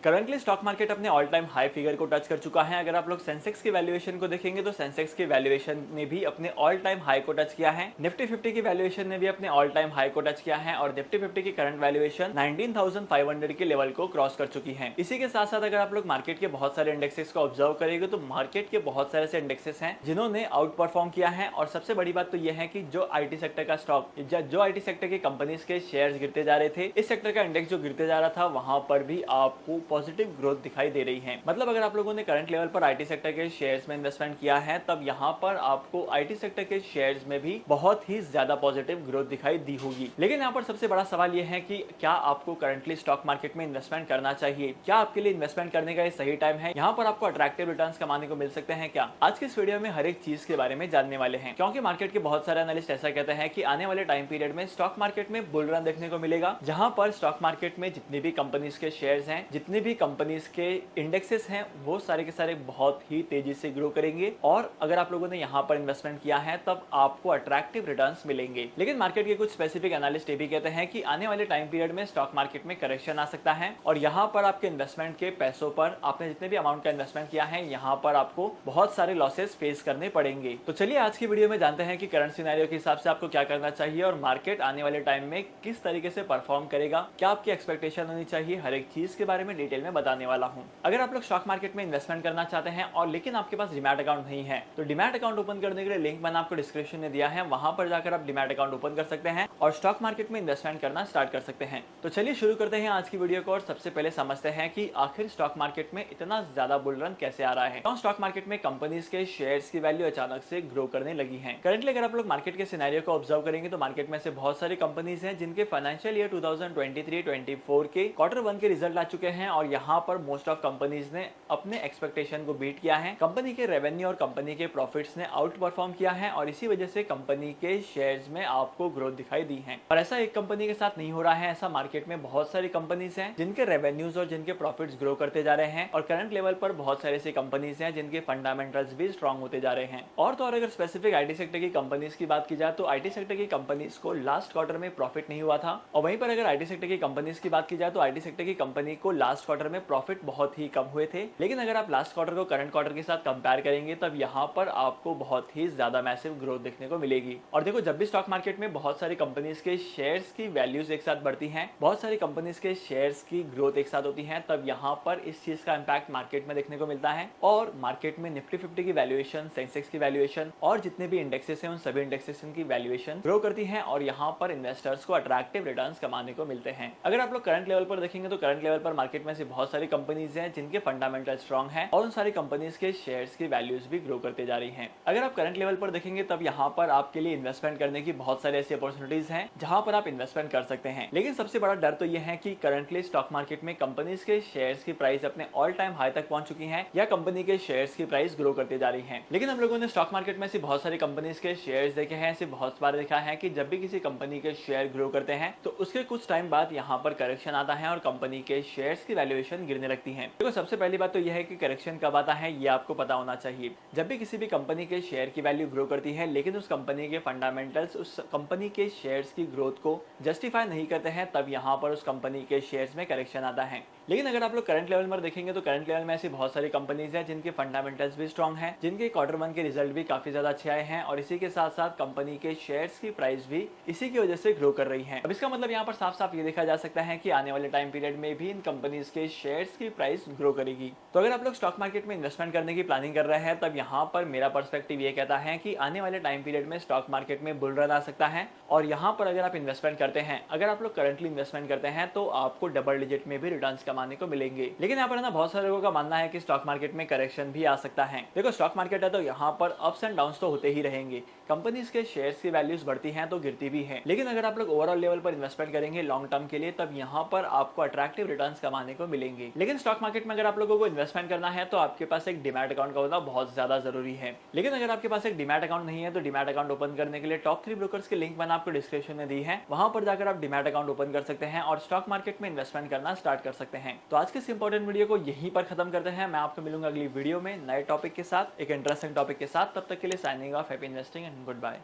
Currently stock market अपने all time high figure को touch कर चुका है। अगर आप लोग सेंसेक्स की वैल्यूएशन को देखेंगे तो सेंसेक्स की वैल्यूएशन ने भी अपने ऑल टाइम हाई को टच किया है। निफ्टी 50 की वैल्यूएशन ने भी अपने ऑल टाइम हाई को टच किया है और निफ्टी 50 की करंट वैल्यूएशन 19,500 के लेवल को क्रॉस कर चुकी है। इसी के साथ साथ अगर आप लोग मार्केट के बहुत सारे इंडेक्सेस को ऑब्जर्व करेंगे तो मार्केट के बहुत सारे ऐसे इंडेक्सेस हैं जिन्होंने आउट परफॉर्म किया है। और सबसे बड़ी बात तो यह है कि जो आईटी सेक्टर का स्टॉक, जो आईटी सेक्टर की कंपनीज के शेयर्स गिरते जा रहे थे, इस सेक्टर का इंडेक्स जो गिरते जा रहा था, वहां पर भी आपको पॉजिटिव ग्रोथ दिखाई दे रही है। मतलब अगर आप लोगों ने करंट लेवल पर आईटी सेक्टर के शेयर्स में इन्वेस्टमेंट किया है, तब यहाँ पर आपको आईटी सेक्टर के शेयर्स में भी बहुत ही ज्यादा पॉजिटिव ग्रोथ दिखाई दी होगी। लेकिन यहाँ पर सबसे बड़ा सवाल यह है कि क्या आपको करंटली स्टॉक मार्केट में इन्वेस्टमेंट करना चाहिए? क्या आपके लिए इन्वेस्टमेंट करने का ये सही टाइम है? यहाँ पर आपको अट्रैक्टिव रिटर्न्स कमाने को मिल सकते हैं क्या? आज के इस वीडियो में हर एक चीज के बारे में जानने वाले हैं, क्योंकि मार्केट के बहुत सारे एनालिस्ट ऐसा कहते हैं कि आने वाले टाइम पीरियड में स्टॉक मार्केट में बुल रन देखने को मिलेगा, जहां पर स्टॉक मार्केट में जितनी भी कंपनीज के शेयर्स हैं, जितनी भी कंपनीज के इंडेक्सेस हैं, वो सारे के सारे बहुत ही तेजी से ग्रो करेंगे। और अगर आप लोगों ने यहाँ पर इन्वेस्टमेंट किया है तब आपको अट्रैक्टिव रिटर्न्स मिलेंगे। लेकिन मार्केट के कुछ स्पेसिफिक एनालिस्ट ये भी कहते हैं कि आने वाले टाइम पीरियड में स्टॉक मार्केट में करेक्शन आ सकता है और यहाँ पर आपके इन्वेस्टमेंट के पैसों पर, आपने जितने भी अमाउंट का इन्वेस्टमेंट किया है, यहाँ पर आपको बहुत सारे लॉसेस फेस करने पड़ेंगे। तो चलिए आज की वीडियो में जानते हैं कि करंट सिनेरियो के हिसाब से आपको क्या करना चाहिए और मार्केट आने वाले टाइम में किस तरीके से परफॉर्म करेगा, क्या आपकी एक्सपेक्टेशन होनी चाहिए, हर एक चीज के बारे में डिटेल में बताने वाला हूँ। अगर आप लोग स्टॉक मार्केट में इन्वेस्टमेंट करना चाहते हैं और लेकिन आपके पास डीमैट अकाउंट नहीं है, तो डीमैट अकाउंट ओपन करने के लिए लिंक मैंने आपको डिस्क्रिप्शन में दिया है, वहां पर जाकर आप डीमैट अकाउंट ओपन कर सकते हैं और स्टॉक मार्केट में इन्वेस्टमेंट करना स्टार्ट कर सकते हैं। तो चलिए शुरू करते हैं आज की वीडियो को और सबसे पहले समझते हैं कि आखिर स्टॉक मार्केट में इतना ज्यादा बुल रन कैसे आ रहा है। तो स्टॉक मार्केट में कंपनीज के शेयर्स की वैल्यू अचानक से ग्रो करने लगी है। करंटली अगर आप लोग मार्केट के सिनेरियो को ऑब्जर्व करेंगे तो मार्केट में से बहुत सारी कंपनीज हैं जिनके फाइनेंशियल ईयर 2023-24 के Q1 के रिजल्ट आ चुके हैं और यहाँ पर मोस्ट ऑफ कंपनीज ने अपने एक्सपेक्टेशन को बीट किया है। कंपनी के रेवेन्यू और कंपनी के प्रॉफिट्स ने आउट परफॉर्म किया है और इसी वजह से कंपनी के शेयर्स में आपको ग्रोथ दिखाई दी है। और ऐसा एक कंपनी के साथ नहीं हो रहा है, ऐसा मार्केट में बहुत सारी कंपनीज हैं जिनके रेवेन्यूज और जिनके प्रॉफिट्स ग्रो करते जा रहे हैं और करंट लेवल पर बहुत सारे ऐसी कंपनीज हैं जिनके फंडामेंटल्स भी स्ट्रांग होते जा रहे हैं। और तो और अगर स्पेसिफिक आईटी सेक्टर की कंपनीज की बात की जाए तो आईटी सेक्टर की कंपनीज को लास्ट क्वार्टर में प्रॉफिट नहीं हुआ था और वहीं पर अगर आईटी सेक्टर की कंपनीज की बात की जाए तो आईटी सेक्टर की कंपनी को लास्ट क्वार्टर में प्रॉफिट बहुत ही कम हुए थे। लेकिन अगर आप लास्ट क्वार्टर को करंट क्वार्टर के साथ कंपेयर करेंगे तब यहाँ पर आपको बहुत ही ज्यादा मैसिव ग्रोथ देखने को मिलेगी। और देखो, जब भी स्टॉक मार्केट में बहुत सारी कंपनीज के शेयर्स की वैल्यूज एक साथ बढ़ती हैं, बहुत सारी कंपनीज के शेयर्स की ग्रोथ एक साथ होती है, तब यहाँ पर इस चीज का इंपैक्ट मार्केट में देखने को मिलता है। और मार्केट में निफ्टी 50 की वैल्यूएशन, सेंसेक्स की वैल्यूएशन और जितने भी इंडेक्सेस हैं उन सभी इंडेक्सेस की वैल्यूएशन ग्रो करती है और यहाँ पर इन्वेस्टर्स को अट्रैक्टिव रिटर्न्स कमाने को मिलते हैं। अगर आप लोग करंट लेवल पर देखेंगे तो करंट लेवल पर मार्केट में से बहुत सारी कंपनीज हैं जिनके फंडामेंटल स्ट्रांग है और उन सारी कंपनीज के शेयर्स की वैल्यूज भी ग्रो करते जा रही हैं। अगर आप करंट लेवल पर देखेंगे तब यहाँ पर आपके लिए इन्वेस्टमेंट करने की बहुत सारी ऐसी अपॉर्चुनिटीज हैं जहां पर आप इन्वेस्टमेंट कर सकते हैं। लेकिन सबसे बड़ा डर तो यह है कि करंटली स्टॉक मार्केट में कंपनीज के शेयर्स की प्राइस अपने ऑल टाइम हाई तक पहुंच चुकी है या कंपनी के शेयर्स की प्राइस ग्रो करते जा रही है। लेकिन हम लोगों ने स्टॉक मार्केट में ऐसी बहुत सारी कंपनीज के शेयर्स देखे हैं, ऐसे बहुत बार देखा है कि जब भी किसी कंपनी के शेयर ग्रो करते हैं तो उसके कुछ टाइम बाद यहाँ पर करेक्शन आता है और कंपनी के शेयर्स की वैल्यूएशन गिरने लगती है। देखो, सबसे पहली बात तो यह है कि करेक्शन कब आता है ये आपको पता होना चाहिए। जब भी किसी भी कंपनी के शेयर की वैल्यू ग्रो करती है लेकिन उस कंपनी के फंडामेंटल्स उस कंपनी के शेयर्स की ग्रोथ को जस्टिफाई नहीं करते हैं, तब यहाँ पर उस कंपनी के शेयर्स में करेक्शन आता है। लेकिन अगर आप लोग करंट लेवल पर देखेंगे तो करंट लेवल में ऐसी बहुत सारी कंपनीज हैं जिनके फंडामेंटल्स भी स्ट्रांग हैं, जिनके Q1 के रिजल्ट भी काफी ज्यादा अच्छे आए हैं और इसी के साथ साथ कंपनी के शेयर्स की प्राइस भी इसी की वजह से ग्रो कर रही है। अब इसका मतलब यहाँ पर साफ साफ ये देखा जा सकता है कि आने वाले टाइम पीरियड में भी इन कंपनीज के शेयर्स की प्राइस ग्रो करेगी। तो अगर आप लोग स्टॉक मार्केट में इन्वेस्टमेंट करने की प्लानिंग कर रहे हैं तब यहाँ पर मेरा पर्सपेक्टिव ये कहता है कि आने वाले टाइम पीरियड में स्टॉक मार्केट में बुल रन आ सकता है और यहाँ पर अगर आप इन्वेस्टमेंट करते हैं, अगर आप लोग करंटली इन्वेस्टमेंट करते हैं तो आपको डबल डिजिट में भी रिटर्न्स कमाने को मिलेंगे। लेकिन यहाँ पर ना बहुत सारे लोगों का मानना है कि स्टॉक मार्केट में करेक्शन भी आ सकता है। देखो, स्टॉक मार्केट है तो यहाँ पर अप्स एंड डाउन्स तो होते ही रहेंगे। कंपनीज के शेयर्स की वैल्यूज बढ़ती हैं तो गिरती भी हैं। लेकिन अगर आप लोग ओवरऑल लेवल पर इन्वेस्टमेंट करेंगे लॉन्ग टर्म के लिए तब यहाँ पर आपको अट्रैक्टिव रिटर्न्स कमाने को मिलेंगे। लेकिन स्टॉक मार्केट में अगर आप लोगों को इन्वेस्टमेंट करना है तो आपके पास एक डीमैट अकाउंट का होना बहुत ज्यादा जरूरी है। लेकिन अगर आपके पास एक डीमैट अकाउंट नहीं है तो डीमैट अकाउंट ओपन करने के लिए टॉप 3 ब्रोकर्स की लिंक मैंने आपको डिस्क्रिप्शन में दी है, वहां पर जाकर आप डीमैट अकाउंट ओपन कर सकते हैं और स्टॉक मार्केट में इन्वेस्टमेंट करना स्टार्ट कर सकते हैं। तो आज के इस इंपॉर्टेंट वीडियो को यहीं पर खत्म करते हैं। मैं आपको मिलूंगा अगली वीडियो में नए टॉपिक के साथ, एक इंटरेस्टिंग टॉपिक के साथ। तब तक के लिए signing off, happy investing and good bye.